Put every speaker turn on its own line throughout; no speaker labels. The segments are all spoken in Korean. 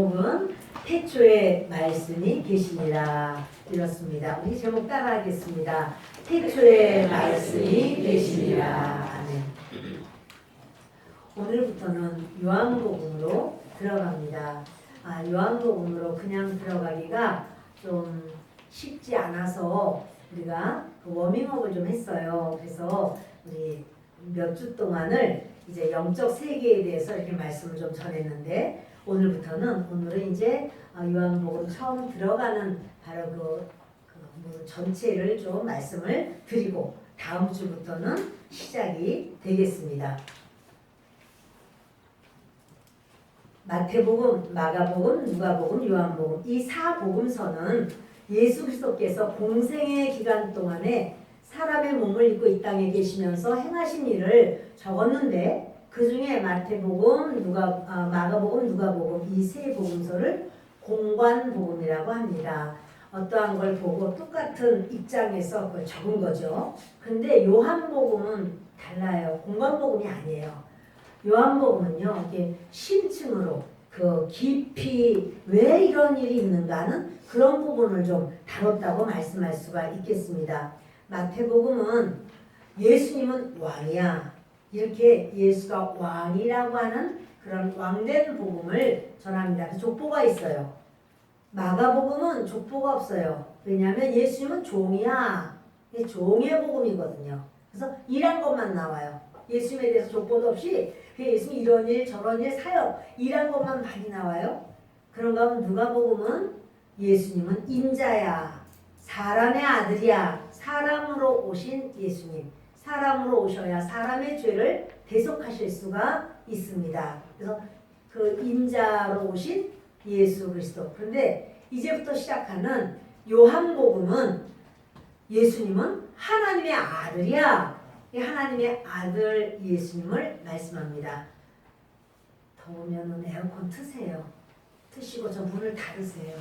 제목은 태초에 말씀이 계시니라 이렇습니다. 우리 제목 따라하겠습니다. 태초에 말씀이 계시니라. 아멘. 오늘부터는 요한복음으로 들어갑니다. 요한복음으로 그냥 들어가기가 좀 쉽지 않아서 우리가 워밍업을 좀 했어요. 그래서 우리 몇 주 동안을 이제 영적 세계에 대해서 이렇게 말씀을 좀 전했는데 오늘은 이제 요한복음 처음 들어가는 바로 그 전체를 좀 말씀을 드리고 다음 주부터는 시작이 되겠습니다. 마태복음, 마가복음, 누가복음, 요한복음 이 4복음서는 예수 그리스도께서 공생의 기간 동안에 사람의 몸을 입고 이 땅에 계시면서 행하신 일을 적었는데 그 중에 마태복음, 마가복음, 누가복음 이 세 복음서를 공관복음이라고 합니다. 어떠한 걸 보고 똑같은 입장에서 그걸 적은 거죠. 근데 요한복음은 달라요. 공관복음이 아니에요. 요한복음은요, 이게 심층으로 그 깊이 왜 이런 일이 있는가 하는 그런 부분을 좀 다뤘다고 말씀할 수가 있겠습니다. 마태복음은 예수님은 왕이야. 이렇게 예수가 왕이라고 하는 그런 왕된 복음을 전합니다. 그래서 족보가 있어요. 마가복음은 족보가 없어요. 왜냐하면 예수님은 종이야. 이게 종의 복음이거든요. 그래서 일한 것만 나와요. 예수님에 대해서 족보도 없이 예수님 이런 일 저런 일 사역 일한 것만 많이 나와요. 그런가 하면 누가복음은 예수님은 인자야. 사람의 아들이야. 사람으로 오신 예수님. 사람으로 오셔야 사람의 죄를 대속하실 수가 있습니다. 그래서 그 인자로 오신 예수 그리스도. 그런데 이제부터 시작하는 요한복음은 예수님은 하나님의 아들이야. 하나님의 아들 예수님을 말씀합니다. 더우면 에어컨 트세요. 트시고 저 문을 닫으세요.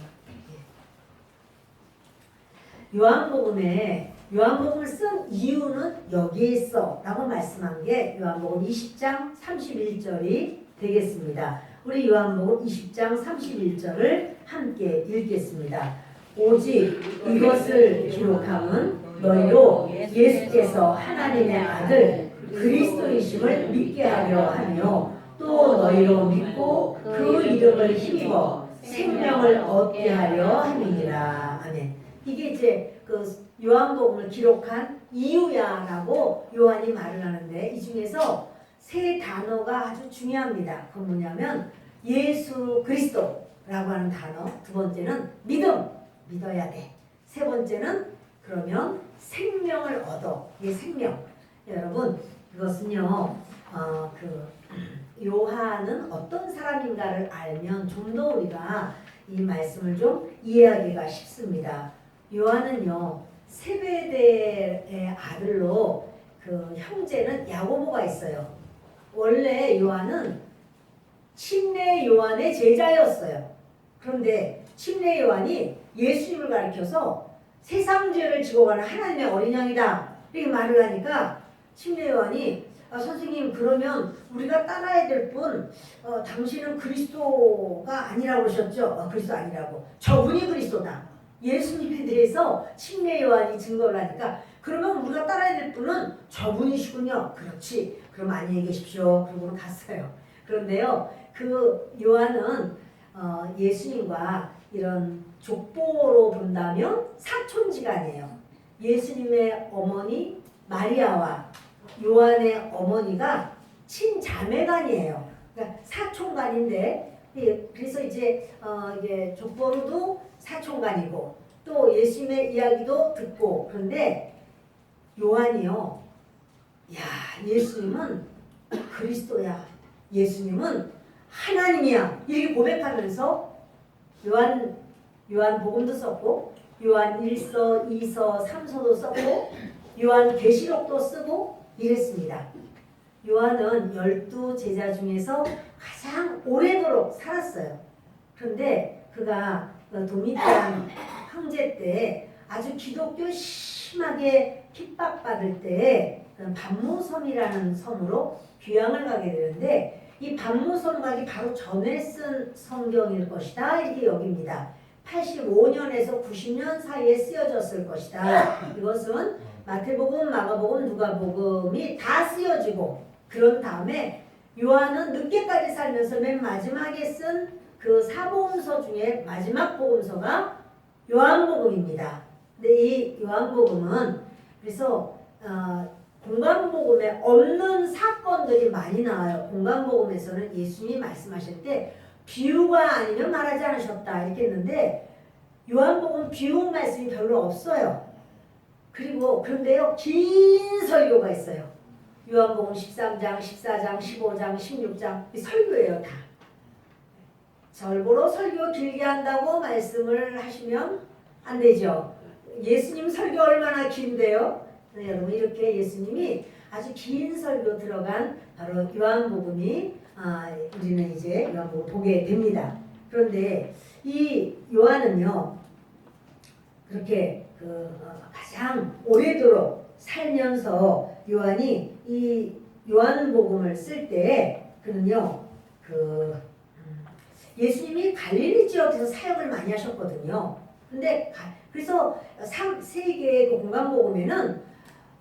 요한복음을 쓴 이유는 여기에 있어 라고 말씀한 게 요한복음 20장 31절이 되겠습니다. 우리 요한복음 20장 31절을 함께 읽겠습니다. 오직 이것을 기록함은 너희로 예수께서 하나님의 아들 그리스도이심을 믿게 하려 하며 또 너희로 믿고 그 이름을 힘입어 생명을 얻게 하려 함이니라. 아멘. 이게 이제 그 요한복음을 기록한 이유야라고 요한이 말을 하는데 이 중에서 세 단어가 아주 중요합니다. 그건 뭐냐면 예수 그리스도라고 하는 단어, 두 번째는 믿음, 믿어야 돼. 세 번째는 그러면 생명을 얻어. 이게 생명. 여러분 이것은요 요한은 어떤 사람인가를 알면 좀 더 우리가 이 말씀을 좀 이해하기가 쉽습니다. 요한은요 세베대의 아들로 그 형제는 야고보가 있어요. 원래 요한은 침례 요한의 제자였어요. 그런데 침례 요한이 예수님을 가리켜서 세상 죄를 지고 가는 하나님의 어린 양이다 이렇게 말을 하니까 침례 요한이 선생님 그러면 우리가 따라야 될 분 당신은 그리스도가 아니라고 그러셨죠? 그리스도 아니라고. 저분이 그리스도다. 예수님에 대해서 침례 요한이 증거를 하니까 그러면 우리가 따라야 될 분은 저분이시군요. 그렇지. 그럼 안녕히 계십시오. 그러고 갔어요. 그런데요 그 요한은 예수님과 이런 족보로 본다면 사촌지간이에요. 예수님의 어머니 마리아와 요한의 어머니가 친자매간이에요. 그러니까 사촌간인데 그래서 이제 이게 족보로도 사촌간이고 또 예수님의 이야기도 듣고 그런데 요한이요. 야 예수님은 그리스도야. 예수님은 하나님이야. 이렇게 고백하면서 요한복음도 썼고 요한 1서, 2서, 3서도 썼고 요한 계시록도 쓰고 이랬습니다. 요한은 12제자 중에서 가장 오래도록 살았어요. 그런데 그가 도미티안 황제 때 아주 기독교 심하게 핍박받을 때 반모섬이라는 섬으로 귀향을 가게 되는데 이 반모선각이 바로 전에 쓴 성경일 것이다 이렇게 여깁니다. 85년에서 90년 사이에 쓰여졌을 것이다. 이것은 마태복음, 마가복음, 누가복음이 다 쓰여지고 그런 다음에 요한은 늦게까지 살면서 맨 마지막에 쓴 그 사복음서 중에 마지막 복음서가 요한복음입니다. 근데 이 요한복음은 그래서 공관복음에 없는 사건들이 많이 나와요. 공관복음에서는 예수님이 말씀하실 때 비유가 아니면 말하지 않으셨다 이렇게 했는데 요한복음 비유 말씀이 별로 없어요. 그리고 그런데요 긴 설교가 있어요. 요한복음 13장, 14장, 15장, 16장 이 설교예요 다. 절보로 설교 길게 한다고 말씀을 하시면 안 되죠. 예수님 설교 얼마나 긴데요. 네, 여러분 이렇게 예수님이 아주 긴 설교 들어간 바로 요한복음이 우리는 이제 요한복음 보게 됩니다. 그런데 이 요한은요 그렇게 가장 오래도록 살면서 요한이 이 요한복음을 쓸 때 그는요 예수님이 갈릴리 지역에서 사역을 많이 하셨거든요. 근데 그래서 세계의 그 공관복음에는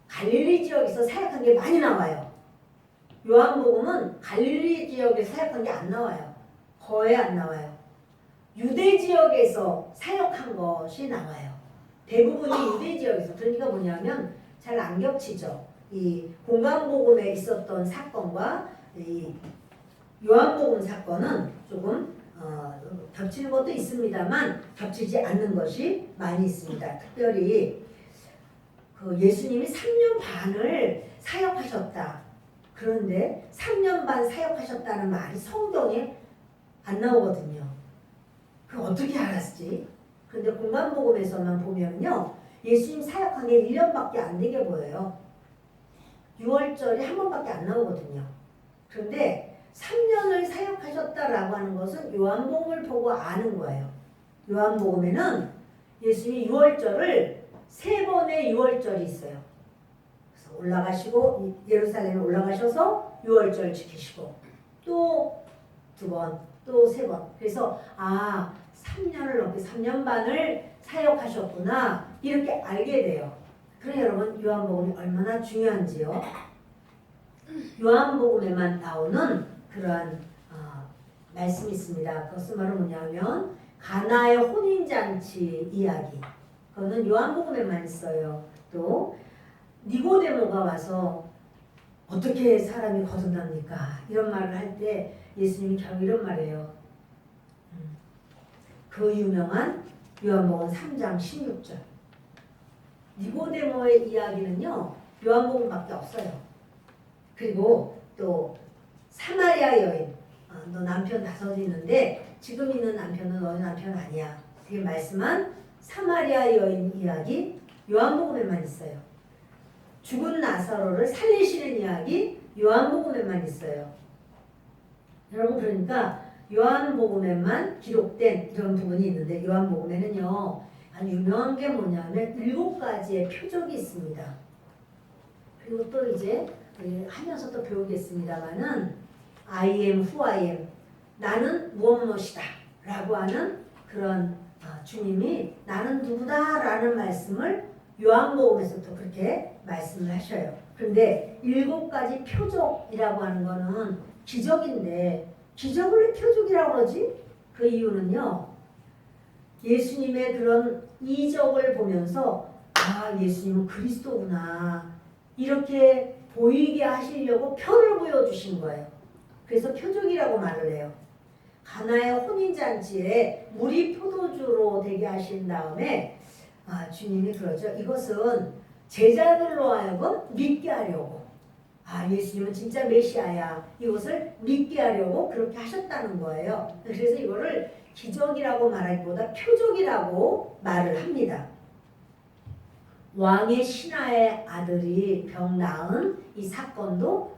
갈릴리 지역에서 사역한 게 많이 나와요. 요한복음은 갈릴리 지역에서 사역한 게 안 나와요. 거의 안 나와요. 유대 지역에서 사역한 것이 나와요. 대부분이 유대 지역에서. 그러니까 뭐냐면 잘 안 겹치죠. 이 공관복음에 있었던 사건과 이 요한복음 사건은 조금 겹치는 것도 있습니다만 겹치지 않는 것이 많이 있습니다. 특별히 그 예수님이 3년 반을 사역하셨다. 그런데 3년 반 사역하셨다는 말이 성경에 안 나오거든요. 그 어떻게 알았지? 근데 공관복음에서만 보면요. 예수님 사역한 게 1년밖에 안 되게 보여요. 6월절이 한 번밖에 안 나오거든요. 그런데 3년을 사역하셨다라고 하는 것은 요한복음을 보고 아는 거예요. 요한복음에는 예수님이 6월절을 3번의 6월절이 있어요. 그래서 올라가시고 예루살렘에 올라가셔서 6월절 지키시고 또 2번, 또 3번. 그래서 3년을 넘게 3년 반을 사역하셨구나 이렇게 알게 돼요. 그래 여러분 요한복음이 얼마나 중요한지요. 요한복음에만 나오는 그러한 말씀이 있습니다. 그것은 바로 뭐냐면 가나의 혼인잔치 이야기. 그거는 요한복음에만 있어요. 또 니고데모가 와서 어떻게 사람이 거듭납니까? 이런 말을 할 때 예수님이 결국 이런 말이에요. 그 유명한 요한복음 3장 16절. 니고데모의 이야기는요. 요한복음밖에 없어요. 그리고 또 사마리아 여인. 너 남편 5 있는데 지금 있는 남편은 너희 남편 아니야. 이렇게 말씀한 사마리아 여인 이야기 요한복음에만 있어요. 죽은 나사로를 살리시는 이야기 요한복음에만 있어요. 여러분 그러니까 요한복음에만 기록된 이런 부분이 있는데 요한복음에는요 아주 유명한 게 뭐냐면 7가지의 표적이 있습니다. 그리고 또 이제 하면서 또 배우겠습니다만은 I am who I am 나는 무엇무엇이다 라고 하는 그런 주님이 나는 누구다 라는 말씀을 요한복음에서도 그렇게 말씀을 하셔요. 그런데 7가지 표적이라고 하는 거는 기적인데 기적을 왜 표적이라고 그러지? 그 이유는요. 예수님의 그런 이적을 보면서 예수님은 그리스도구나 이렇게 보이게 하시려고 표를 보여주신 거예요. 그래서 표적이라고 말을 해요. 가나의 혼인잔치에 물이 포도주로 되게 하신 다음에 주님이 그러죠. 이것은 제자들로 하여금 믿게 하려고 예수님은 진짜 메시아야 이것을 믿게 하려고 그렇게 하셨다는 거예요. 그래서 이거를 기적이라고 말하기보다 표적이라고 말을 합니다. 왕의 신하의 아들이 병 나은 이 사건도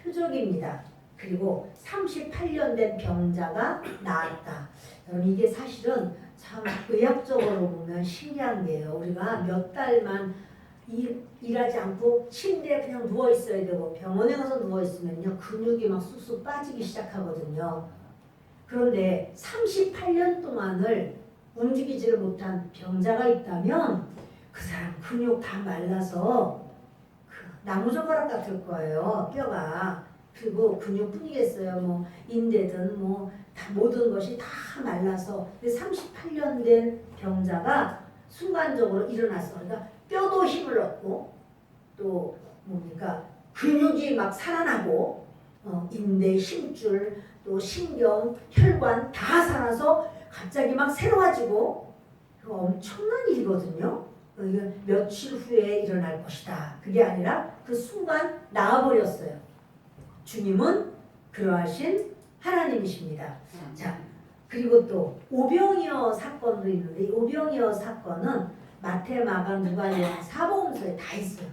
표적입니다. 그리고 38년 된 병자가 나았다. 여러분 이게 사실은 참 의학적으로 보면 신기한 게요. 우리가 몇 달만 일하지 않고 침대에 그냥 누워 있어야 되고 병원에 가서 누워 있으면요 근육이 막 쑥쑥 빠지기 시작하거든요. 그런데 38년 동안을 움직이지를 못한 병자가 있다면 그 사람 근육 다 말라서 그 나무젓가락 같을 거예요. 뼈가. 그리고 근육뿐이겠어요. 뭐 인대든 뭐 다 모든 것이 다 말라서 38년 된 병자가 순간적으로 일어났어. 그러니까 뼈도 힘을 얻고 또 뭡니까 근육이 막 살아나고 인대, 힘줄, 또 신경, 혈관 다 살아서 갑자기 막 새로워지고 그거 엄청난 일이거든요. 이거 며칠 후에 일어날 것이다. 그게 아니라 그 순간 나와버렸어요. 주님은 그러하신 하나님이십니다. 자, 그리고 또 오병이어 사건도 있는데 이 오병이어 사건은 마태, 마가, 누가, 요한 사복음서에 다 있어요.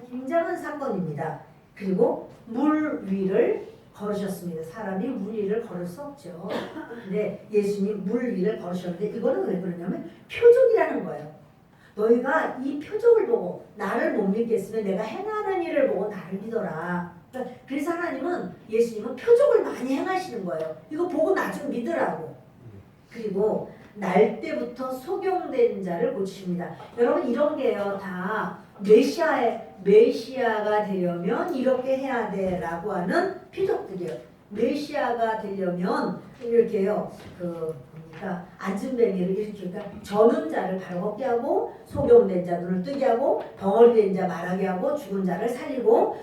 굉장한 사건입니다. 그리고 물 위를 걸으셨습니다. 사람이 물 위를 걸을 수 없죠. 근데 예수님 물 위를 걸으셨는데 이거는 왜 그러냐면 표적이라는 거예요. 너희가 이 표적을 보고 나를 못 믿겠으면 내가 행하는 일을 보고 나를 믿어라. 그래서 하나님은 예수님은 표적을 많이 행하시는 거예요. 이거 보고 나 좀 믿으라고. 그리고 날 때부터 소경된 자를 고치십니다. 여러분 이런 게요 다 메시아가 되려면 이렇게 해야 돼라고 하는 표적들이에요. 메시아가 되려면 이렇게요 그러니까 앉은뱅이를 일으키니까 저는 자를 바로 걷게 하고 소경된 자 눈을 뜨게 하고 벙어리 된 자 말하게 하고 죽은 자를 살리고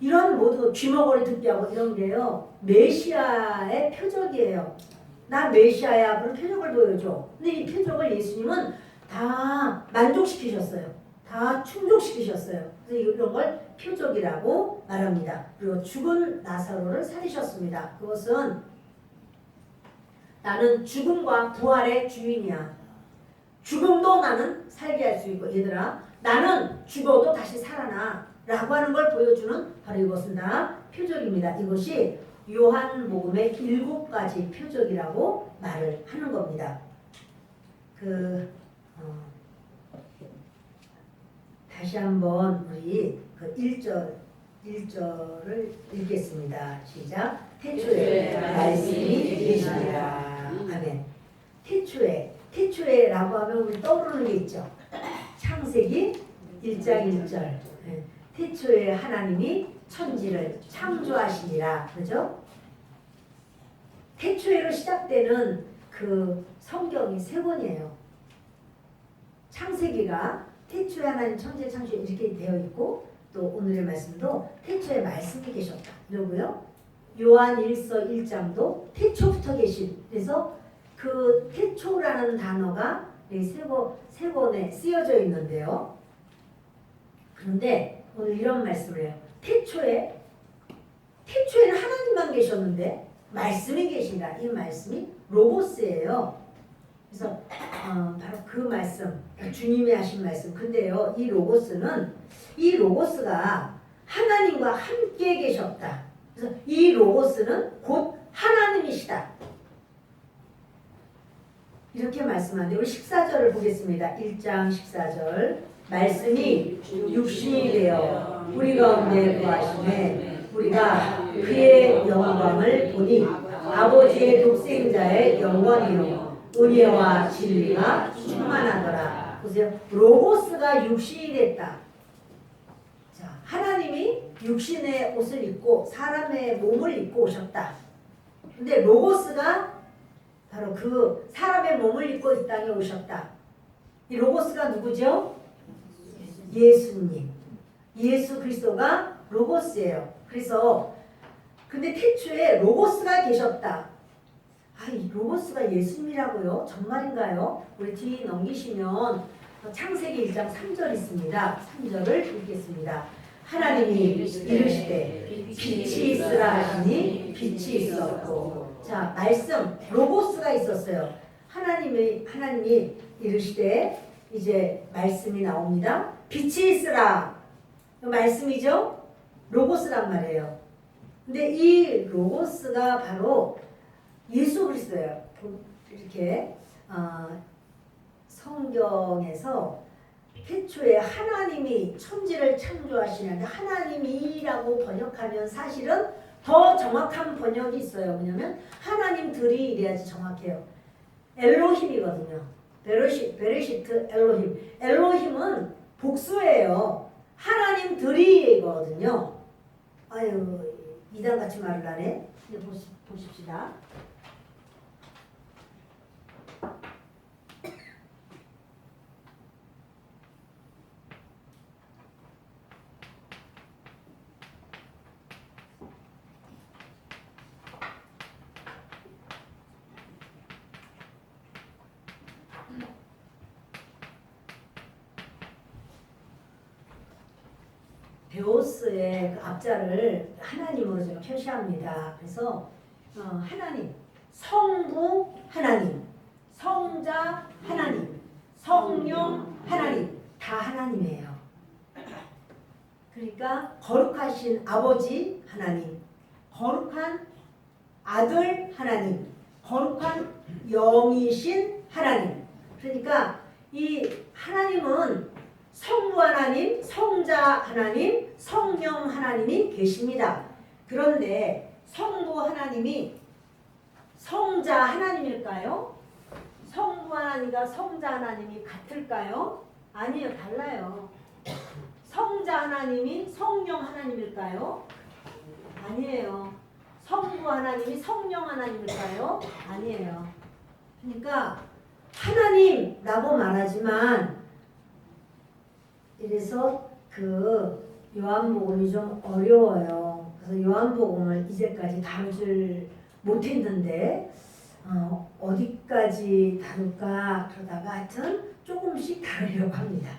이런 모든 귀머거리 듣게 하고 이런 게요 메시아의 표적이에요. 나 메시아야. 그런 표적을 보여줘. 근데 이 표적을 예수님은 다 만족시키셨어요. 다 충족시키셨어요. 그래서 이런 걸 표적이라고 말합니다. 그리고 죽은 나사로를 살리셨습니다. 그것은 나는 죽음과 부활의 주인이야. 죽음도 나는 살게 할 수 있고 얘들아 나는 죽어도 다시 살아나 라고 하는 걸 보여주는 바로 이것은 다 표적입니다. 이것이 요한복음의 7가지 표적이라고 말을 하는 겁니다. 다시 한번 우리 그 1절을 읽겠습니다. 시작. 태초에 말씀이 계시니라. 아멘. 태초에라고 하면 우리 떠오르는 게 있죠. 창세기 1장 1절. 태초에 하나님이 천지를 창조하시니라. 그죠? 태초에로 시작되는 그 성경이 3권이에요. 창세기가 태초에 하나님 천지 창조 이렇게 되어 있고 또 오늘의 말씀도 태초에 말씀이 계셨다. 그리고요. 요한 1서 1장도 태초부터 계신. 그래서 그 태초라는 단어가 세 권에 쓰여져 있는데요. 그런데 오늘 이런 말씀을 해요. 태초에는 하나님만 계셨는데 말씀이 계신다. 이 말씀이 로고스예요. 그래서 바로 그 말씀, 주님이 하신 말씀. 근데요, 이 로고스가 하나님과 함께 계셨다. 그래서 이 로고스는 곧 하나님이시다. 이렇게 말씀하는데 우리 14절을 보겠습니다. 1장 14절. 말씀이 육신이 되어 우리 가운데 거하심에 우리가 그의 영광을 보니 아버지의 독생자의 영광이요 은혜와 진리가 충만하더라. 보세요. 로고스가 육신이 됐다. 자, 하나님이 육신의 옷을 입고 사람의 몸을 입고 오셨다. 근데 로고스가 바로 그 사람의 몸을 입고 이 땅에 오셨다. 이 로고스가 누구죠? 예수님. 예수 그리스도가 로고스예요. 그래서 근데 태초에 로고스가 계셨다. 이 로고스가 예수님이라고요? 정말인가요? 우리 뒤 넘기시면 창세기 1장 3절 있습니다. 3절을 읽겠습니다. 하나님이 이르시되 빛이 있으라 하시니 빛이 있었고. 자, 말씀 로고스가 있었어요. 하나님이 이르시되 이제 말씀이 나옵니다. 빛이 있으라. 말씀이죠? 로고스란 말이에요. 근데 이 로고스가 바로 예수 그리스도예요. 이렇게 성경에서 태초에 하나님이 천지를 창조하시는데 하나님이라고 번역하면 사실은 더 정확한 번역이 있어요. 뭐냐면 하나님들이 이래야지 정확해요. 엘로힘이거든요. 베레시트 엘로힘. 엘로힘은 복수예요. 하나님들이거든요. 아유, 이단같이 말을 하네. 이제 보십시다. 데오스의 그 앞자를 하나님으로 제가 표시합니다. 그래서 하나님, 성부 하나님, 성자 하나님, 성령 하나님, 다 하나님이에요. 그러니까 거룩하신 아버지 하나님, 거룩한 아들 하나님, 거룩한 영이신 하나님. 그러니까 이 하나님은 성부 하나님, 성자 하나님, 성령 하나님이 계십니다. 그런데 성부 하나님이 성자 하나님일까요? 성부 하나님과 성자 하나님이 같을까요? 아니요, 달라요. 성자 하나님이 성령 하나님일까요? 아니에요. 성부 하나님이 성령 하나님일까요? 아니에요. 그러니까 하나님라고 말하지만 이래서 그 요한복음이 좀 어려워요. 그래서 요한복음을 이제까지 다루질 못했는데 어디까지 다룰까 그러다가 하여튼 조금씩 다루려고 합니다.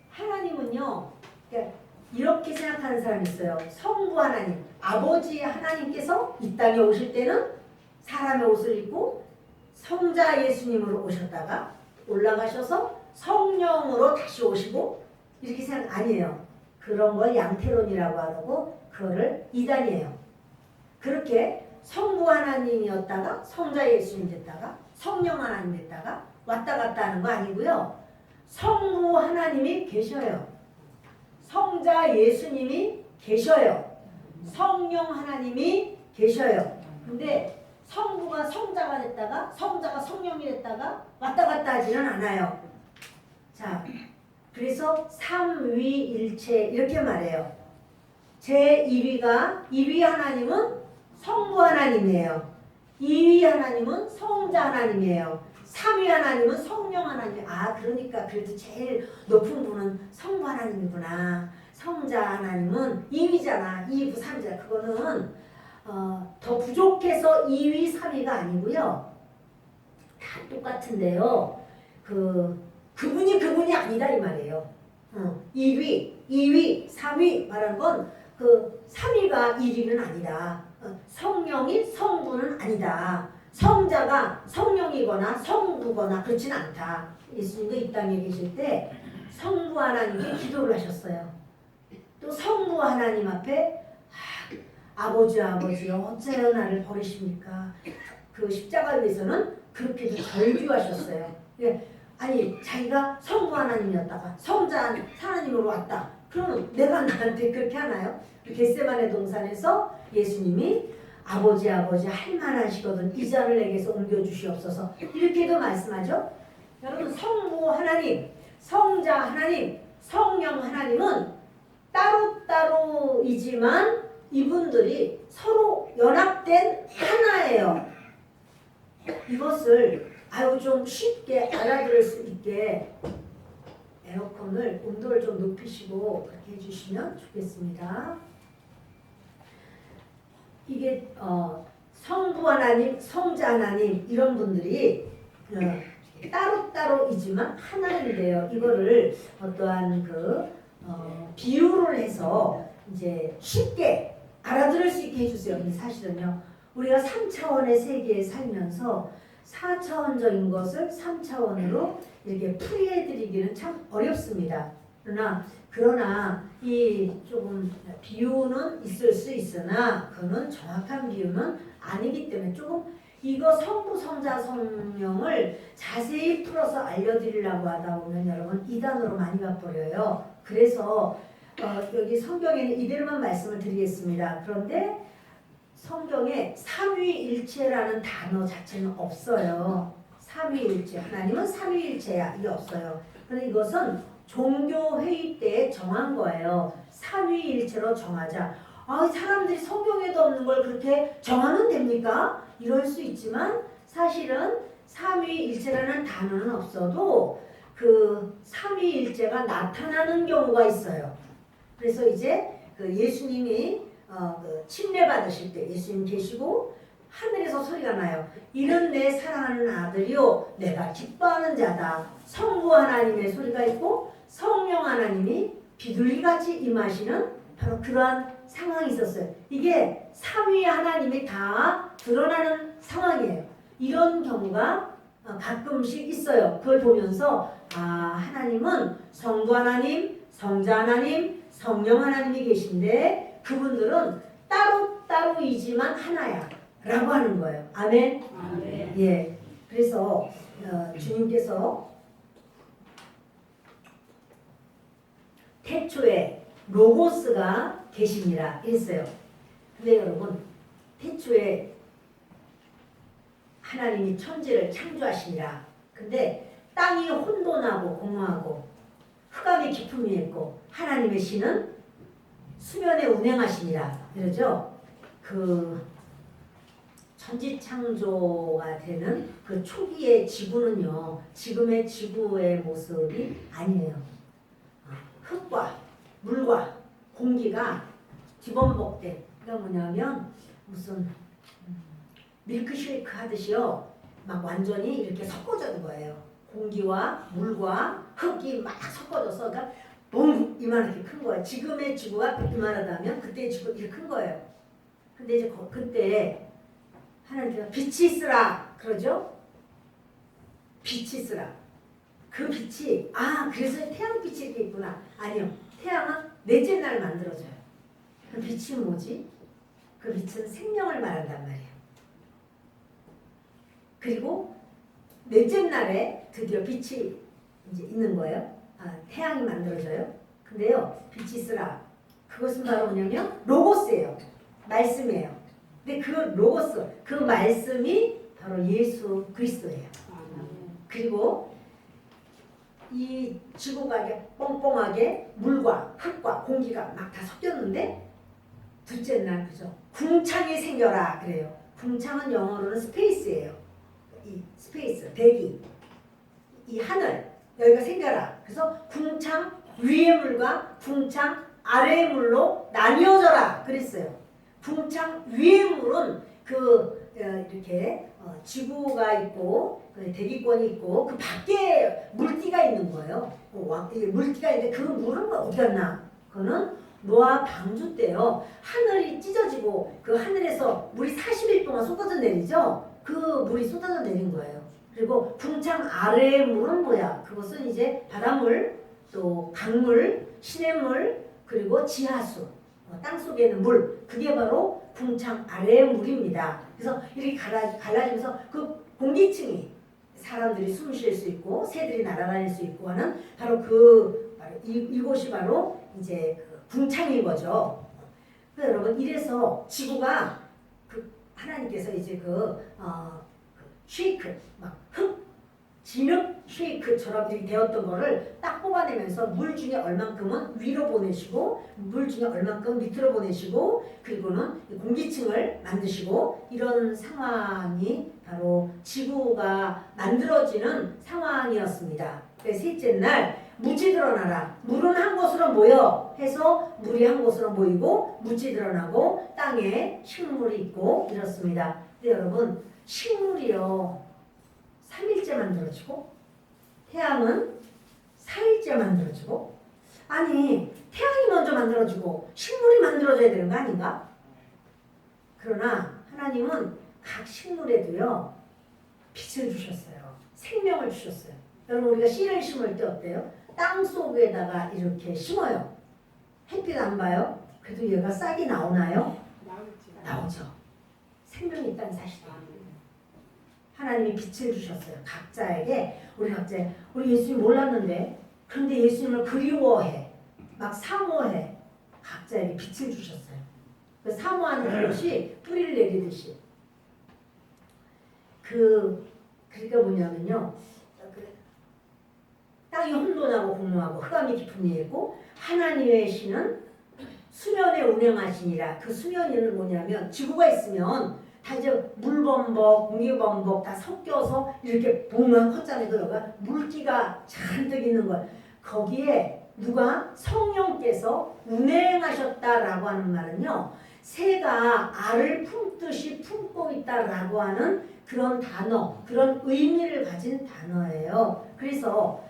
하나님은요, 그러니까 이렇게 생각하는 사람이 있어요. 성부 하나님, 아버지 하나님께서 이 땅에 오실 때는 사람의 옷을 입고 성자 예수님으로 오셨다가 올라가셔서 성령으로 다시 오시고 이렇게 생각 아니에요. 그런 걸 양태론이라고 하고 그거를 이단이에요. 그렇게 성부 하나님이었다가 성자 예수님 됐다가 성령 하나님 됐다가 왔다 갔다 하는 거 아니고요. 성부 하나님이 계셔요. 성자 예수님이 계셔요. 성령 하나님이 계셔요. 근데 성부가 성자가 됐다가 성자가 성령이 됐다가 왔다 갔다 하지는 않아요. 자, 그래서 삼위일체 이렇게 말해요. 제1위가 1위 하나님은 성부 하나님이에요. 2위 하나님은 성자 하나님이에요. 3위 하나님은 성령 하나님. 아, 그러니까 그래도 제일 높은 분은 성부 하나님이구나. 성자 하나님은 2위잖아. 2위, 3위잖아. 그거는 더 부족해서 2위, 3위가 아니고요. 다 똑같은데요. 그분이 아니다 이 말이에요. 1위, 2위, 3위 말하는 건 그 3위가 1위는 아니다. 성령이 성부는 아니다. 성자가 성령이거나 성부거나 그렇진 않다. 예수님도 이 땅에 계실 때 성부 하나님께 기도를 하셨어요. 또 성부 하나님 앞에 아버지 어째요 나를 버리십니까? 그 십자가 위에서는 그렇게도 절규하셨어요. 아니 자기가 성부 하나님이었다가 성자 하나님으로 왔다. 그러면 내가 나한테 그렇게 하나요? 겟세마네 동산에서 예수님이 아버지 할만하시거든 이 잔을 내게서 옮겨주시옵소서 이렇게도 말씀하죠. 여러분 성부 하나님, 성자 하나님, 성령 하나님은 따로따로이지만 이분들이 서로 연합된 하나예요. 이것을 좀 쉽게 알아들을 수 있게 에어컨을 온도를 좀 높이시고 그렇게 해주시면 좋겠습니다. 이게 성부 하나님, 성자 하나님 이런 분들이 따로따로이지만 하나인데요. 이거를 어떠한 비유를 해서 이제 쉽게 알아들을 수 있게 해주세요. 근데 사실은요, 우리가 3차원의 세계에 살면서 4차원적인 것을 3차원으로 이렇게 풀이해드리기는 참 어렵습니다. 그러나 이 조금 비유는 있을 수 있으나 그는 정확한 비유는 아니기 때문에 조금 이거 성부, 성자, 성령을 자세히 풀어서 알려드리려고 하다 보면 여러분 이단으로 많이 가버려요. 그래서 여기 성경에는 이대로만 말씀을 드리겠습니다. 그런데 성경에 삼위일체라는 단어 자체는 없어요. 삼위일체, 하나님은 삼위일체야, 이게 없어요. 그런데 이것은 종교회의 때 정한 거예요. 삼위일체로 정하자. 사람들이 성경에도 없는 걸 그렇게 정하면 됩니까? 이럴 수 있지만 사실은 삼위일체라는 단어는 없어도 그 삼위일체가 나타나는 경우가 있어요. 그래서 이제 그 예수님이 그 침례 받으실 때 예수님 계시고 하늘에서 소리가 나요. 이는 내 사랑하는 아들이요 내가 기뻐하는 자다. 성부 하나님의 소리가 있고 성령 하나님이 비둘기같이 임하시는 바로 그러한 상황이 있었어요. 이게 삼위 하나님이 다 드러나는 상황이에요. 이런 경우가 가끔씩 있어요. 그걸 보면서 하나님은 성부 하나님, 성자 하나님, 성령 하나님이 계신데 그분들은 따로이지만 하나야 라고 하는 거예요. 아멘?
아멘.
예. 그래서 주님께서 태초에 로고스가 계시니라 했어요. 근데 여러분 태초에 하나님이 천지를 창조하시니라. 근데 땅이 혼돈하고 공허하고 흑암의 깊음이 있고 하나님의 신은 수면에 운행하시니라 이러죠. 그 천지창조가 되는 그 초기의 지구는요, 지금의 지구의 모습이 아니에요. 흙과 물과 공기가 뒤범벅된, 그러니까 뭐냐면 무슨 밀크쉐이크 하듯이요, 막 완전히 이렇게 섞어진 거예요. 공기와 물과 흙이 막 섞어져서, 그러니까 너무 이만하게 큰 거예요. 지금의 지구가 이만하다면 그때의 지구 이렇게 큰 거예요. 근데 이제 그때 하나님께서 빛이 있으라 그러죠? 빛이 있으라. 그 빛이 그래서 태양빛이 이렇게 있구나. 아니요. 태양은 넷째 날 만들어져요. 그 빛이 뭐지? 그 빛은 생명을 말한단 말이에요. 그리고 넷째 날에 드디어 빛이 이제 있는 거예요. 태양이 만들어져요. 근데요, 빛이 있으라. 그것은 바로 뭐냐면 로고스예요. 말씀이에요. 근데 그 로고스, 그 말씀이 바로 예수 그리스도예요. 그리고 이 지구가 이렇게 뻥뻥하게 물과 흙과 공기가 막 다 섞였는데 둘째 날 그죠? 궁창이 생겨라 그래요. 궁창은 영어로는 스페이스예요. 이 스페이스, 대기, 이 하늘 여기가 생겨라. 그래서 궁창 위의 물과 궁창 아래의 물로 나뉘어져라 그랬어요. 궁창 위의 물은 이렇게 지구가 있고 대기권이 있고 그 밖에 물기가 있는 거예요. 물기가 있는데 그 물은 어디 갔나? 그거는 노아 방주 때요. 하늘이 찢어지고 그 하늘에서 물이 40일 동안 쏟아져 내리죠. 그 물이 쏟아져 내린 거예요. 그리고 궁창 아래의 물은 뭐야? 그것은 이제 바닷물, 또 강물, 시냇물, 그리고 지하수, 땅속에 있는 물, 그게 바로 궁창 아래의 물입니다. 그래서 이렇게 갈라지면서 그 공기층이 사람들이 숨 쉴 수 있고 새들이 날아다닐 수 있고 하는 바로 이곳이 바로 이제 그 궁창인 거죠. 그래서 여러분 이래서 지구가 하나님께서 이제 쉐이크 막 진흙 쉐이크처럼 이렇게 되었던 거를 딱 뽑아내면서 물 중에 얼만큼은 위로 보내시고 물 중에 얼만큼 밑으로 보내시고 그리고는 공기층을 만드시고 이런 상황이 바로 지구가 만들어지는 상황이었습니다. 그래서 셋째 날 무지 드러나라. 물은 한 곳으로 모여 해서 물이 한 곳으로 모이고 무지 드러나고 땅에 식물이 있고 이렇습니다. 근데 여러분 식물이요 3일째 만들어지고 태양은 4일째 만들어지고 아니 태양이 먼저 만들어지고 식물이 만들어져야 되는 거 아닌가? 그러나 하나님은 각 식물에도요 빛을 주셨어요. 생명을 주셨어요. 여러분 우리가 씨를 심을 때 어때요? 땅 속에다가 이렇게 심어요. 햇빛 안 봐요? 그래도 얘가 싹이 나오나요? 나오죠. 생명이 있다는 사실이에요. 하나님이 빛을 주셨어요. 각자에게 우리 예수님 몰랐는데 그런데 예수님을 그리워해 막 사모해 각자에게 빛을 주셨어요. 그 사모하는 것이 뿌리를 내리듯이 그러니까 뭐냐면요. 땅이 혼돈하고 공허하고 흑암이 깊은 이고 하나님의 신은 수면에 운행하시니라. 그 수면에는 뭐냐면 지구가 있으면 다 이제 물범벅, 공기범벅 다 섞여서 이렇게 보면 헛장에 들어가 물기가 잔뜩 있는 거예요. 거기에 누가 성령께서 운행하셨다라고 하는 말은요. 새가 알을 품듯이 품고 있다라고 하는 그런 단어, 그런 의미를 가진 단어예요. 그래서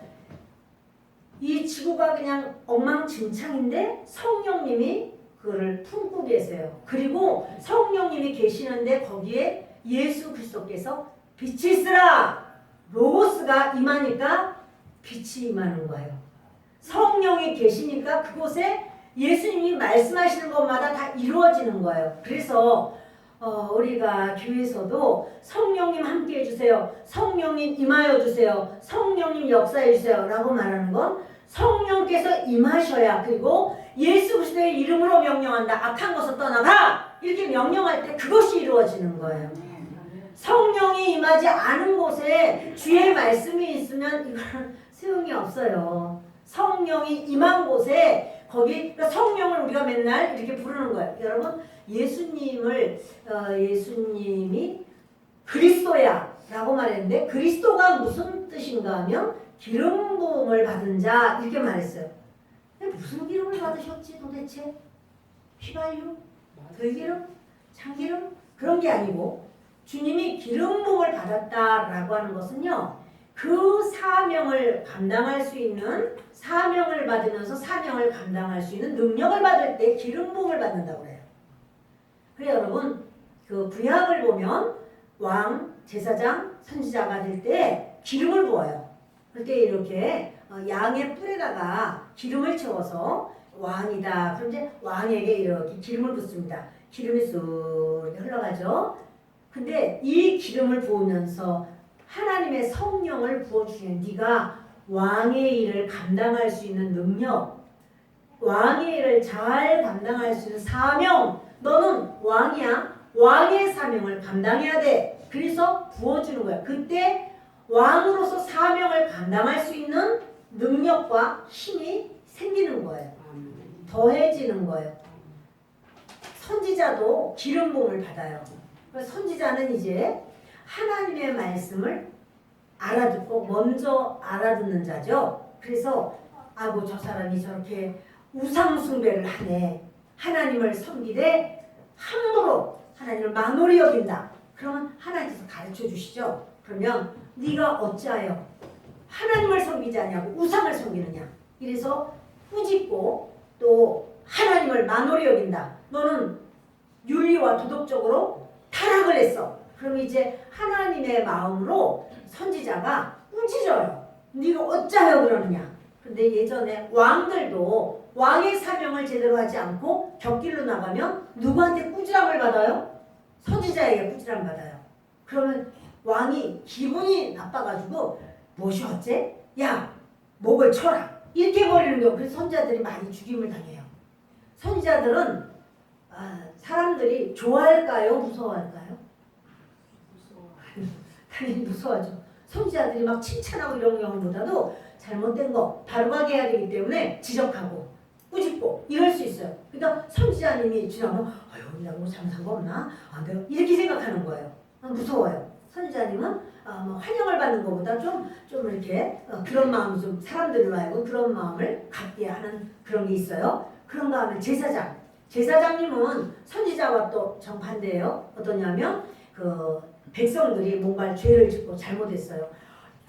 이 지구가 그냥 엉망진창인데 성령님이 그거를 품고 계세요. 그리고 성령님이 계시는데 거기에 예수 그리스도께서 빛이 있으라! 로고스가 임하니까 빛이 임하는 거예요. 성령이 계시니까 그곳에 예수님이 말씀하시는 것마다 다 이루어지는 거예요. 그래서 우리가 교회에서도 성령님 함께 해주세요. 성령님 임하여 주세요. 성령님 역사해 주세요. 라고 말하는 건 성령께서 임하셔야 그리고 예수 그리스도의 이름으로 명령한다. 악한 것을 떠나가 이렇게 명령할 때 그것이 이루어지는 거예요. 성령이 임하지 않은 곳에 주의 말씀이 있으면 이건 소용이 없어요. 성령이 임한 곳에 거기 그러니까 성령을 우리가 맨날 이렇게 부르는 거예요. 여러분 예수님이 그리스도야 라고 말했는데 그리스도가 무슨 뜻인가 하면 기름 부음을 받은 자 이렇게 말했어요. 무슨 기름을 받으셨지 도대체? 휘발유? 들기름? 참기름? 그런 게 아니고 주님이 기름 부음을 받았다라고 하는 것은요. 그 사명을 감당할 수 있는 사명을 받으면서 사명을 감당할 수 있는 능력을 받을 때 기름 부음을 받는다고 그래요. 그래 여러분 그 구약을 보면 왕, 제사장, 선지자가 될 때 기름을 부어요. 그때 이렇게 양의 뿔에다가 기름을 채워서 왕이다. 그럼 이제 왕에게 이렇게 기름을 붓습니다. 기름이 쑥 이렇게 흘러가죠. 근데 이 기름을 부으면서 하나님의 성령을 부어주시는 네가 왕의 일을 감당할 수 있는 능력, 왕의 일을 잘 감당할 수 있는 사명, 너는 왕이야. 왕의 사명을 감당해야 돼. 그래서 부어주는 거야. 그때 왕으로서 사명을 감당할 수 있는 능력과 힘이 생기는 거예요. 더해지는 거예요. 선지자도 기름 부음을 받아요. 선지자는 이제 하나님의 말씀을 알아듣고 먼저 알아듣는 자죠. 그래서 아고 저 사람이 저렇게 우상 숭배를 하네. 하나님을 섬기되 함부로 하나님을 만홀히 여긴다. 그러면 하나님께서 가르쳐 주시죠. 그러면 네가 어찌하여 하나님을 섬기지 않냐고 우상을 섬기느냐. 이래서 꾸짖고 또 하나님을 만홀히 여긴다. 너는 윤리와 도덕적으로 타락을 했어. 그럼 이제 하나님의 마음으로 선지자가 꾸짖어요. 네가 어찌하여 그러느냐. 근데 예전에 왕들도 왕의 사명을 제대로 하지 않고 곁길로 나가면 누구한테 꾸지람을 받아요? 선지자에게 꾸지람 받아요. 그러면 왕이 기분이 나빠가지고 무엇이 어째? 야 목을 쳐라. 이렇게 버리는 거예요. 그래서 선지자들이 많이 죽임을 당해요. 선지자들은 사람들이 좋아할까요? 무서워할까요? 당연히 무서워하죠. 선지자들이 막 칭찬하고 이런 경우보다도 잘못된 거 바로가게 해야 되기 때문에 지적하고 꾸짖고 이럴 수 있어요. 그러니까 선지자님이 지나면 아유 내가 뭐 잘못한 거 없나? 내가 이렇게 생각하는 거예요. 무서워요. 선지자님은 환영을 받는 것보다 좀 이렇게 그런 마음이 좀 사람들을 말고 그런 마음을 갖게 하는 그런 게 있어요. 그런가 하면 제사장님은 선지자와 또 정반대예요. 어떠냐면 그 백성들이 뭔가 죄를 짓고 잘못했어요.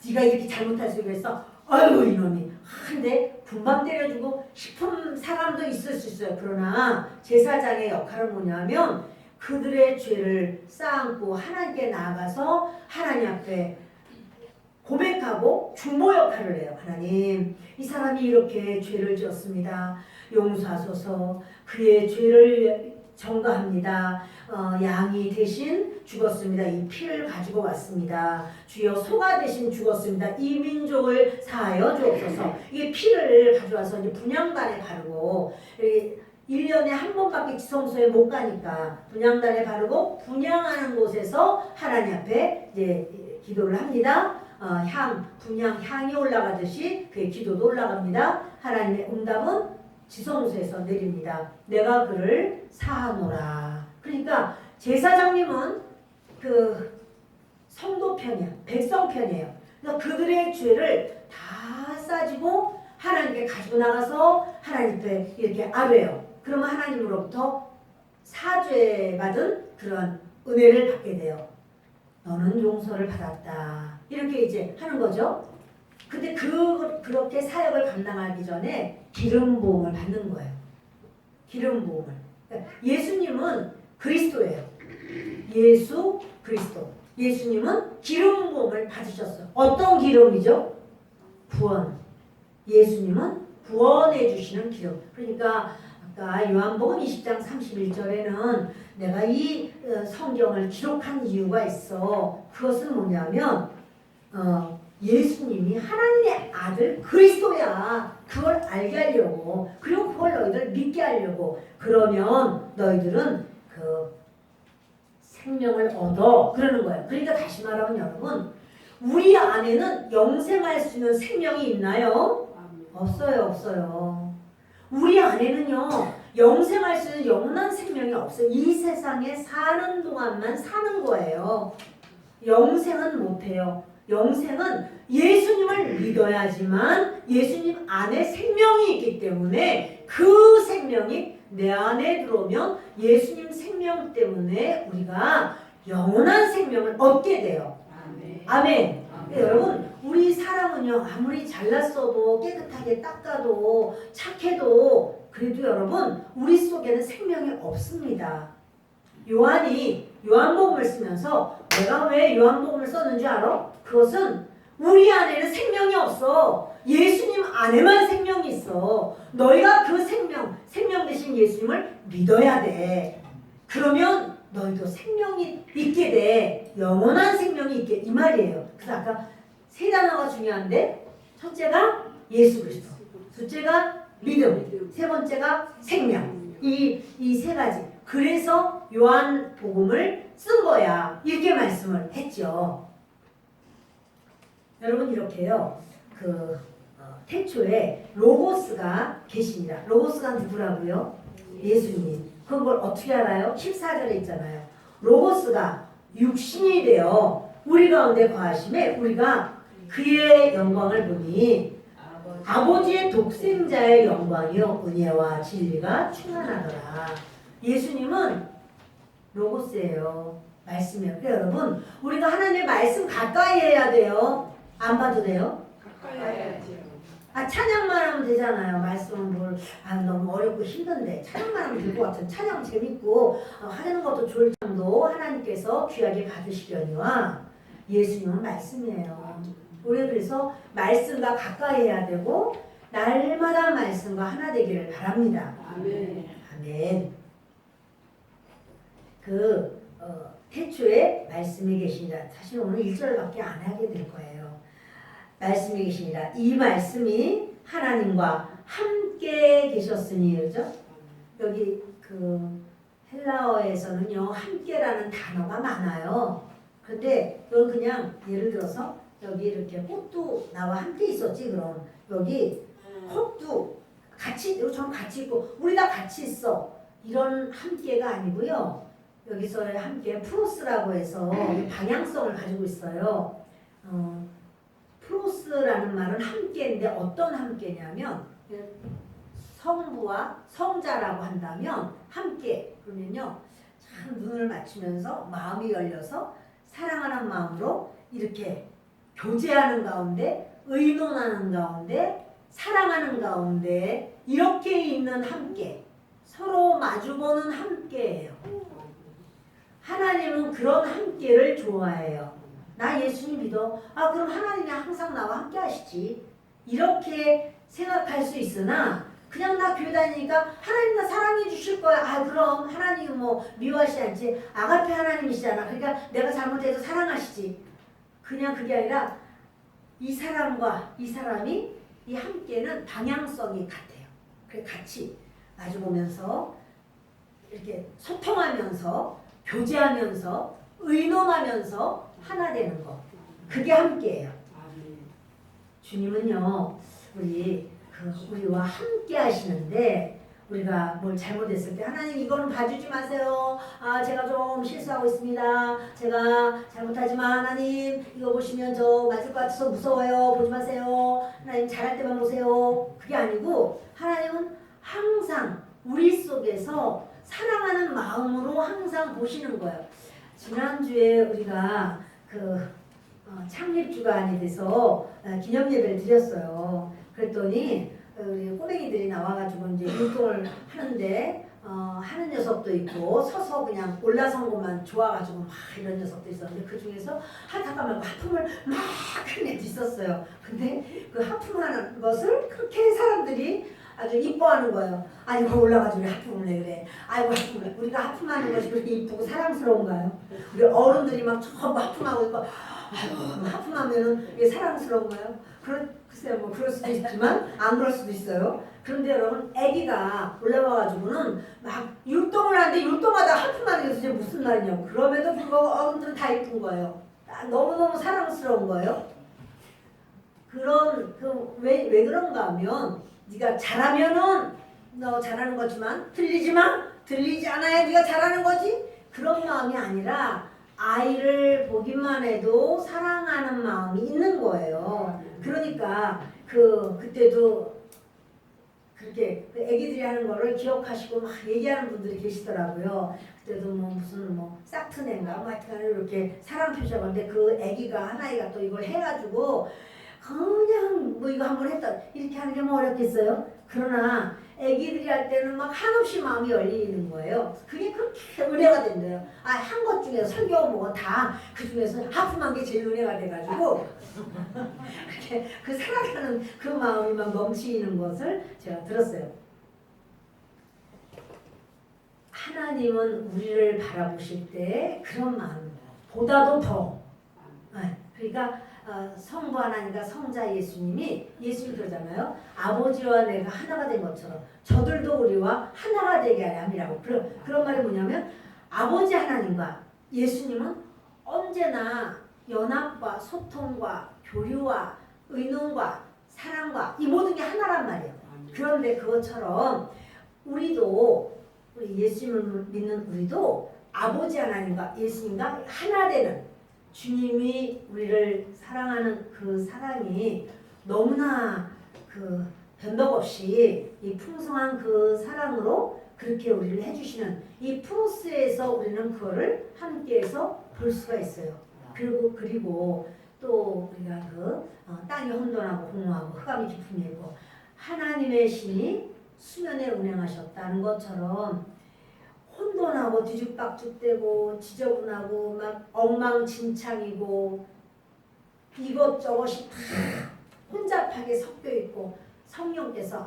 네가 이렇게 잘못할 수 있겠어? 아이고 이놈이. 근데 군밤 때려주고 싶은 사람도 있을 수 있어요. 그러나 제사장의 역할은 뭐냐면 그들의 죄를 쌓고 하나님께 나아가서 하나님 앞에 고백하고 중보 역할을 해요. 하나님, 이 사람이 이렇게 죄를 지었습니다. 용서하소서. 그의 죄를 전가합니다. 양이 대신 죽었습니다. 이 피를 가지고 왔습니다. 주여 소가 대신 죽었습니다. 이 민족을 사하여 주옵소서. 이게 피를 가져와서 이제 분향단에 바르고 1년에 한 번밖에 지성소에 못 가니까 분향단에 바르고 분향하는 곳에서 하나님 앞에 이제 기도를 합니다. 분향 향이 올라가듯이 그의 기도도 올라갑니다. 하나님의 응답은 지성소에서 내립니다. 내가 그를 사하노라. 그러니까 제사장님은 그 성도 편이야. 백성 편이에요. 그러니까 그들의 죄를 다 싸지고 하나님께 가지고 나가서 하나님 앞에 이렇게 아뢰요. 그러면 하나님으로부터 사죄받은 그런 은혜를 받게 돼요. 너는 용서를 받았다. 이렇게 이제 하는 거죠. 근데 그렇게 사역을 감당하기 전에 기름 부음을 받는 거예요. 기름 부음을. 그러니까 예수님은 그리스도예요. 예수 그리스도. 예수님은 기름 부음을 받으셨어요. 어떤 기름이죠? 구원. 예수님은 구원해 주시는 기름. 그러니까 아까 요한복음 20장 31절에는 내가 이 성경을 기록한 이유가 있어. 그것은 뭐냐면 예수님이 하나님의 아들 그리스도야. 그걸 알게 하려고. 그리고 그걸 너희들 믿게 하려고. 그러면 너희들은 그 생명을 얻어. 그러는 거예요. 그러니까 다시 말하면 여러분, 우리 안에는 영생할 수 있는 생명이 있나요? 없어요. 없어요. 우리 안에는요, 영생할 수 있는 영원한 생명이 없어요. 이 세상에 사는 동안만 사는 거예요. 영생은 못해요. 영생은 예수님을 믿어야지만 예수님 안에 생명이 있기 때문에 그 생명이 내 안에 들어오면 예수님 생명 때문에 우리가 영원한 생명을 얻게 돼요. 아멘. 아멘. 아멘. 여러분, 우리 사람은요, 아무리 잘났어도 깨끗하게 닦아도 착해도 그래도 여러분, 우리 속에는 생명이 없습니다. 요한이 요한복음을 쓰면서 내가 왜 요한복음을 썼는지 알아? 그것은 우리 안에는 생명이 없어. 예수님 안에만 생명이 있어. 너희가 그 생명 되신 예수님을 믿어야 돼. 그러면 너희도 생명이 있게 돼. 영원한 생명이 있게. 이 말이에요. 그래서 아까 세 단어가 중요한데 첫째가 예수 그리스도, 둘째가 믿음, 세 번째가 생명. 이 세 가지. 그래서 요한복음을 쓴 거야. 이렇게 말씀을 했죠. 여러분 이렇게요. 태초에 로고스가 계십니다. 로고스가 누구라고요? 예수님. 그걸 어떻게 알아요? 14절에 있잖아요. 로고스가 육신이 되어 우리 가운데 거하심에 우리가 그의 영광을 보니 아버지의 독생자의 영광이요 은혜와 진리가 충만하더라. 예수님은 로고스예요. 말씀이에요. 그래서 여러분 우리가 하나님의 말씀 가까이 해야 돼요. 안 봐도 돼요?
가까이 해야지요.
찬양만 하면 되잖아요. 말씀은 너무 어렵고 힘든데 찬양만 하면 될 것 같은. 찬양 재밌고 하는 것도 좋을 정도 하나님께서 귀하게 받으시려니와 예수님은 말씀이에요. 우리 그래서 말씀과 가까이 해야 되고 날마다 말씀과 하나 되기를 바랍니다.
아멘.
아멘. 태초에 말씀이 계시니라. 사실 오늘 1절밖에 안 하게 될 거예요. 말씀이 계시니라. 이 말씀이 하나님과 함께 계셨으니, 그죠? 여기 헬라어에서는요, 함께라는 단어가 많아요. 근데 이건 그냥 예를 들어서 여기 이렇게 꽃도 나와 함께 있었지, 그럼. 여기 꽃도 저랑 같이 있고, 우리 다 같이 있어. 이런 함께가 아니고요. 여기서의 함께 프로스라고 해서 방향성을 가지고 있어요. 프로스라는 말은 함께인데 어떤 함께냐면 성부와 성자라고 한다면 함께 그러면요 참 눈을 맞추면서 마음이 열려서 사랑하는 마음으로 이렇게 교제하는 가운데 의논하는 가운데 사랑하는 가운데 이렇게 있는 함께 서로 마주보는 함께예요. 하나님은 그런 함께를 좋아해요. 나 예수님 믿어. 그럼 하나님이 항상 나와 함께 하시지. 이렇게 생각할 수 있으나 그냥 나 교회 다니니까 하나님 나 사랑해 주실 거야. 아 그럼 하나님 뭐 미워하시지 않지. 아가페 하나님이시잖아. 그러니까 내가 잘못해도 사랑하시지. 그냥 그게 아니라 이 사람과 이 사람이 이 함께는 방향성이 같아요. 그래 같이 마주보면서 이렇게 소통하면서 교제하면서 의논하면서 하나 되는 거. 그게 함께예요. 주님은요 우리와 함께 하시는데 우리가 뭘 잘못했을 때 하나님 이거는 봐주지 마세요. 아 제가 좀 실수하고 있습니다. 제가 잘못하지만 하나님 이거 보시면 저 맞을 것 같아서 무서워요. 보지 마세요. 하나님 잘할 때만 보세요. 그게 아니고 하나님은 항상 우리 속에서 사랑하는 마음으로 항상 보시는 거예요. 지난주에 우리가 창립 주간에 대해서 기념 예배를 드렸어요. 그랬더니 우리 꼬맹이들이 나와가지고 이제 율동을 하는데 하는 녀석도 있고 서서 그냥 올라선 것만 좋아가지고 막 이런 녀석도 있었는데 그 중에서 잠깐만 하품을 막 하는 애도 있었어요. 근데 그 하품하는 것을 그렇게 사람들이 아주 이뻐하는 거예요. 아니 거 올라가지고 우리 하품을 해 그래. 아이고 하품을 우리가 하품하는 것이 그렇게 이쁘고 사랑스러운가요? 우리 어른들이 막 전부 하품하고 있고 하품하면은 이게 사랑스러운가요? 글쎄요 뭐 그럴 수도 있지만 안 그럴 수도 있어요. 그런데 여러분 아기가 올라와가지고는 막 율동을 하는데 율동하다 하품하는 게 도대체 무슨 말이냐고. 그럼에도 불구하고 어른들은 다 이쁜 거예요. 너무너무 사랑스러운 거예요. 왜 그런가 하면 네가 잘하면은 너 잘하는 거지만 들리지 않아야 네가 잘하는 거지. 그런 마음이 아니라 아이를 보기만 해도 사랑하는 마음이 있는 거예요. 그러니까 그때도 그렇게 애기들이 하는 거를 기억하시고 막 얘기하는 분들이 계시더라고요. 그때도 무슨 싹트네인가 하여튼 이렇게 사랑 표시하고 하는데 그 애기가 하나이가 또 이걸 해가지고 그냥 이거 한번 했다 이렇게 하는 게 어렵겠어요? 그러나 애기들이 할 때는 막 한없이 마음이 열리는 거예요. 그게 그렇게 은혜가 된대요. 한 것 중에 설교 다 그 중에서 하품한 게 제일 은혜가 돼가지고 이렇게 그 사랑하는 그 마음이 막 넘치는 것을 제가 들었어요. 하나님은 우리를 바라보실 때 그런 마음보다도 더 그러니까 성부 하나님과 성자 예수님이 그러잖아요. 아버지와 내가 하나가 된 것처럼 저들도 우리와 하나가 되게 하려 함이라고. 그런 말이 뭐냐면 아버지 하나님과 예수님은 언제나 연합과 소통과 교류와 의논과 사랑과 이 모든 게 하나란 말이에요. 그런데 그것처럼 우리 예수님을 믿는 우리도 아버지 하나님과 예수님과 하나 되는 주님이 우리를 사랑하는 그 사랑이 너무나 변덕 없이 이 풍성한 그 사랑으로 그렇게 우리를 해주시는 이 프로스에서 우리는 그거를 함께해서 볼 수가 있어요. 그리고 또 우리가 땅이 혼돈하고 공허하고 흑암이 깊은 일고 하나님의 신이 수면에 운행하셨다는 것처럼 혼돈하고 뒤죽박죽되고 지저분하고 막 엉망진창이고 이것저것이 다 혼잡하게 섞여 있고 성령께서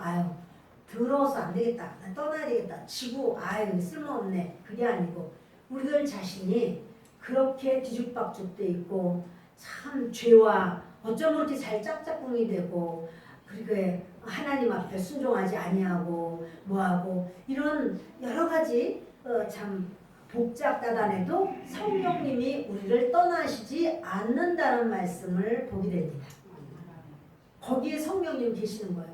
들어서 안 되겠다. 떠나야 되겠다. 지고 쓸모없네. 그게 아니고 우리들 자신이 그렇게 뒤죽박죽돼 있고 참 죄와 어쩜 그렇게 잘 짝짝꿍이 되고 그리고 하나님 앞에 순종하지 아니하고 뭐하고 이런 여러 가지 참 복잡다단해도 성령님이 우리를 떠나시지 않는다는 말씀을 보게 됩니다. 거기에 성령님 계시는 거예요.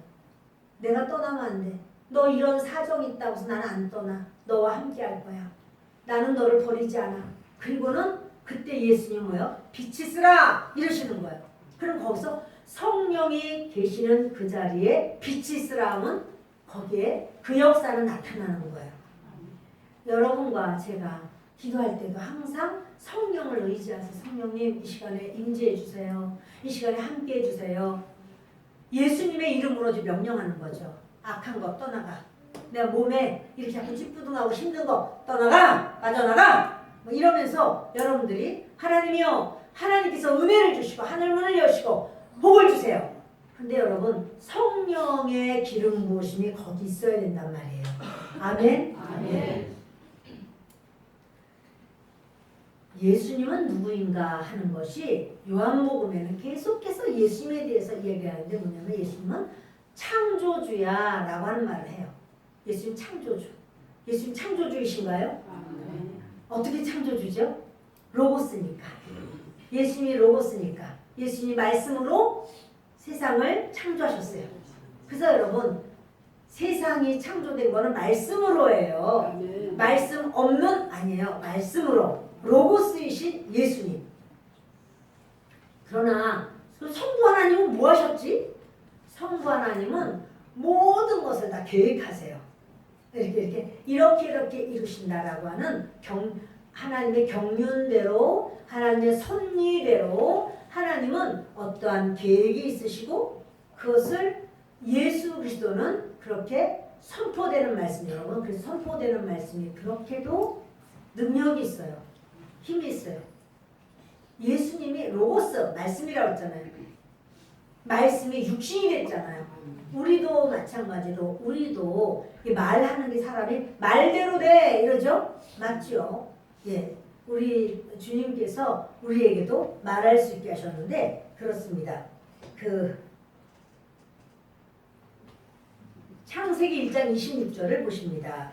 내가 떠나면 안 돼. 너 이런 사정이 있다고 해서 나는 안 떠나. 너와 함께 할 거야. 나는 너를 버리지 않아. 그리고는 그때 예수님 빛이 쓰라 이러시는 거예요. 그럼 거기서 성령이 계시는 그 자리에 빛이 쓰라 하면 거기에 그 역사는 나타나는 거예요. 여러분과 제가 기도할 때도 항상 성령을 의지해서 성령님 이 시간에 임재해 주세요. 이 시간에 함께 해주세요. 예수님의 이름으로 명령하는 거죠. 악한 거 떠나가. 내 몸에 이렇게 자꾸 찌뿌둥하고 힘든 거 떠나가. 빠져나가. 이러면서 여러분들이 하나님이요. 하나님께서 은혜를 주시고 하늘 문을 여시고 복을 주세요. 근데 여러분 성령 성령의 기름 부으심이 거기 있어야 된단 말이에요. 아멘?
아멘.
예수님은 누구인가 하는 것이 요한복음에는 계속해서 예수님에 대해서 얘기하는데 뭐냐면 예수님은 창조주야 라고 하는 말을 해요. 예수님 창조주. 예수님 창조주이신가요?
아멘.
어떻게 창조주죠? 로고스니까. 예수님이 로고스니까. 예수님이 말씀으로 세상을 창조하셨어요. 그래서 여러분 세상이 창조된 거는 말씀으로예요.
아멘.
말씀 없는 아니에요. 말씀으로. 로고스이신 예수님. 그러나 성부 하나님은 뭐 하셨지? 성부 하나님은 모든 것을 다 계획하세요. 이렇게 이루신다라고 하는 하나님의 경륜대로 하나님의 섭리대로 하나님은 어떠한 계획이 있으시고 그것을 예수 그리스도는 그렇게 선포되는 말씀이에요. 여러분 그래서 선포되는 말씀이 그렇게도 능력이 있어요. 힘이 있어요. 예수님이 로고스 말씀이라고 했잖아요. 말씀이 육신이 됐잖아요. 우리도 마찬가지로 우리도 말하는 게 사람이 말대로 돼 이러죠? 맞죠? 예, 우리 주님께서 우리에게도 말할 수 있게 하셨는데 그렇습니다. 창세기 1장 26절을 보십니다.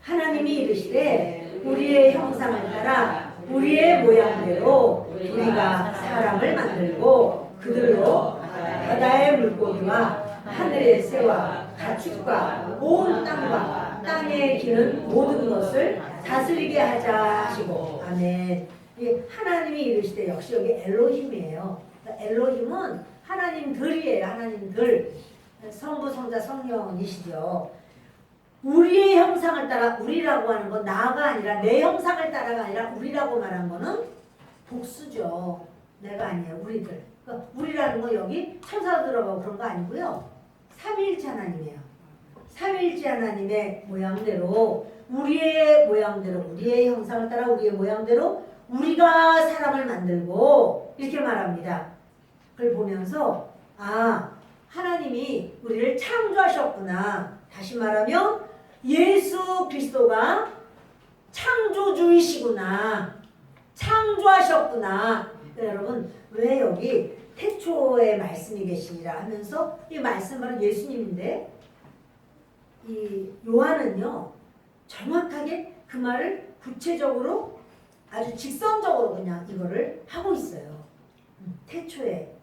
하나님이 이르시되 우리의 형상을 따라 우리의 모양대로 우리가 사람을 만들고 그들로 바다의 물고기와 하늘의 새와 가축과 온 땅과 땅에 기는 모든 것을 다스리게 하자 하시고 아멘. 하나님이 이르시되 역시 여기 엘로힘이에요. 엘로힘은 하나님들이에요. 하나님들. 성부 성자 성령이시죠. 우리의 형상을 따라 우리라고 하는 건 나가 아니라 내 형상을 따라가 아니라 우리라고 말한 거는 복수죠. 내가 아니에요. 우리들. 그러니까 우리라는 건 여기 천사 들어가고 그런 거 아니고요. 삼위일체 하나님이에요. 삼위일체 하나님의 모양대로 우리의 모양대로 우리의 형상을 따라 우리의 모양대로 우리가 사람을 만들고 이렇게 말합니다. 그걸 보면서 하나님이 우리를 창조하셨구나. 다시 말하면 예수 그리스도가 창조주이시구나. 창조하셨구나. 여러분 왜 여기 태초에 말씀이 계시니라 하면서 이 말씀 바로 예수님인데 이 요한은요 정확하게 그 말을 구체적으로 아주 직선적으로 그냥 이거를 하고 있어요. 태초에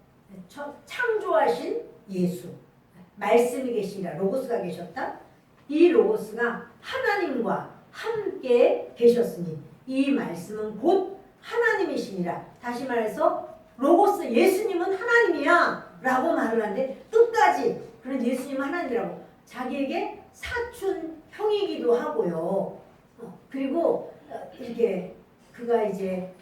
창조하신 예수 말씀이 계시니라 로고스가 계셨다. 이 로고스가 하나님과 함께 계셨으니 이 말씀은 곧 하나님이시니라. 다시 말해서 로고스 예수님은 하나님이야 라고 말을 하는데 끝까지 그런 예수님은 하나님이라고 자기에게 사촌 형이기도 하고요. 그리고 이렇게 그가 이제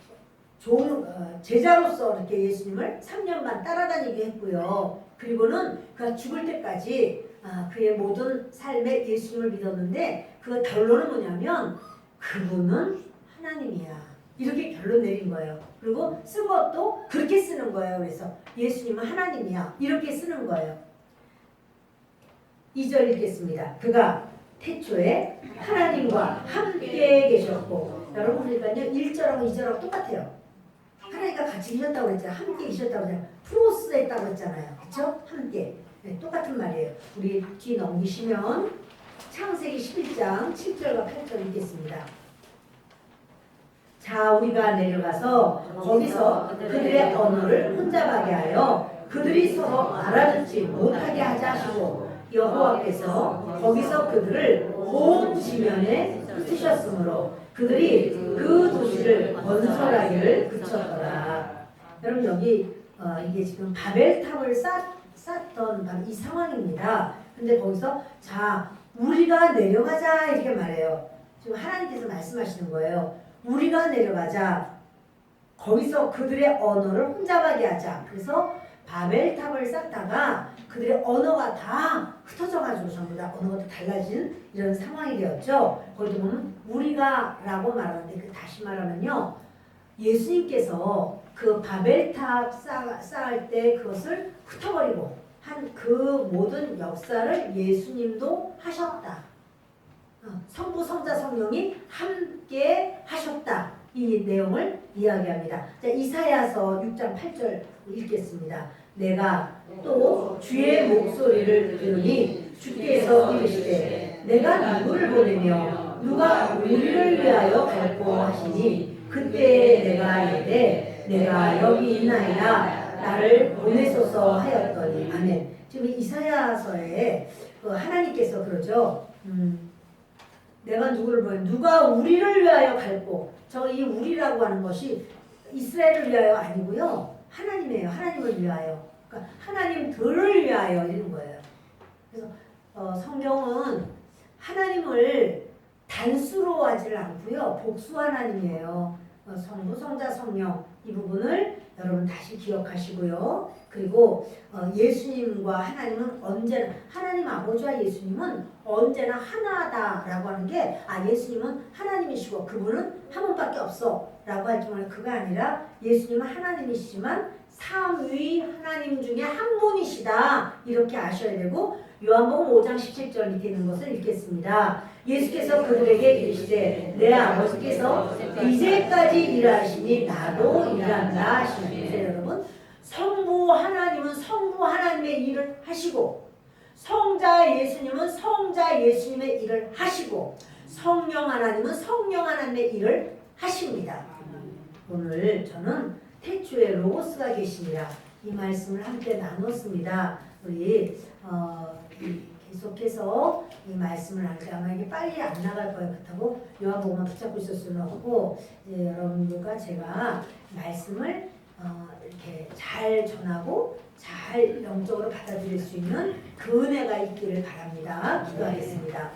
제자로서 이렇게 예수님을 3년 반 따라다니게 했고요. 그리고는 그가 죽을 때까지 그의 모든 삶에 예수님을 믿었는데 그 결론은 뭐냐면 그분은 하나님이야. 이렇게 결론 내린 거예요. 그리고 쓴 것도 그렇게 쓰는 거예요. 그래서 예수님은 하나님이야. 이렇게 쓰는 거예요. 2절 읽겠습니다. 그가 태초에 하나님과 함께 계셨고 여러분 그러니까요 1절하고 2절하고 똑같아요. 하나님과 같이 계셨다고 했잖아요. 함께 계셨다고 했잖아요. 프로스 했다고 했잖아요. 그렇죠? 함께. 네, 똑같은 말이에요. 우리 뒤 넘기시면 창세기 11장 7절과 8절 읽겠습니다. 자 우리가 내려가서 거기서 그들의 언어를 혼잡하게 하여 그들이 서로 알아듣지 못하게 하자 하시고 여호와께서 거기서 그들을 온 지면에 흩으셨으므로 그들이 그 도시를 건설하기를 그쳤더라. 여러분 여기 이게 지금 바벨탑을 쌓던 바로 이 상황입니다. 근데 거기서 자 우리가 내려가자 이렇게 말해요. 지금 하나님께서 말씀하시는 거예요. 우리가 내려가자. 거기서 그들의 언어를 혼잡하게 하자. 그래서 바벨탑을 쌓다가 그들의 언어가 다 흩어져가지고 전부 다 언어가 다 달라진 이런 상황이 되었죠. 거기도 보면 우리가 라고 말하는데 다시 말하면요. 예수님께서 그 바벨탑 쌓을 때 그것을 흩어버리고 한 그 모든 역사를 예수님도 하셨다. 성부, 성자, 성령이 함께 하셨다. 이 내용을 이야기합니다. 자, 이사야서 6장 8절 읽겠습니다. 내가 또 주의 목소리를 들으니 주께서 이르시되 내가 누구를 보내며 누가 우리를 위하여 갈고 하시니 그때 내가 이르되 내가 여기 있나이다 나를 보내소서 하였더니. 아멘. 지금 이사야서에 하나님께서 그러죠. 내가 누구를 보내 누가 우리를 위하여 갈고, 저 이 우리라고 하는 것이 이스라엘을 위하여 아니고요, 하나님이에요. 하나님을 위하여. 그러니까 하나님들을 위하여 이런 거예요. 그래서 성경은 하나님을 단수로 하지를 않고요, 복수 하나님이에요. 성부, 성자, 성령 이 부분을 여러분 다시 기억하시고요. 그리고 예수님과 하나님은 언제나, 하나님 아버지와 예수님은 언제나 하나다라고 하는 게, 예수님은 하나님이시고 그분은 한 분밖에 없어 라고 할 줄 알아요. 그가 아니라 예수님은 하나님이시지만 삼위 하나님 중에 한 분이시다, 이렇게 아셔야 되고, 요한복음 5장 17절 밑에 있는 것을 읽겠습니다. 예수께서 그들에게 이르시되 내 아버지께서 이제까지 일하시니 나도 일한다 하시는데, 여러분, 성부 하나님은 성부 하나님의 일을 하시고, 성자 예수님은 성자 예수님의 일을 하시고, 성령 하나님은 성령 하나님의 일을 하십니다. 오늘 저는 태초에 로고스가 계시니라 이 말씀을 함께 나눴습니다. 우리 계속해서 이 말씀을 할 때 아마 이게 빨리 안 나갈 거예요. 그렇다고 요한복음만 붙잡고 있을 수는 없고, 이제 여러분들과 제가 말씀을 이렇게 잘 전하고 잘 영적으로 받아들일 수 있는 그 은혜가 있기를 바랍니다. 기도하겠습니다.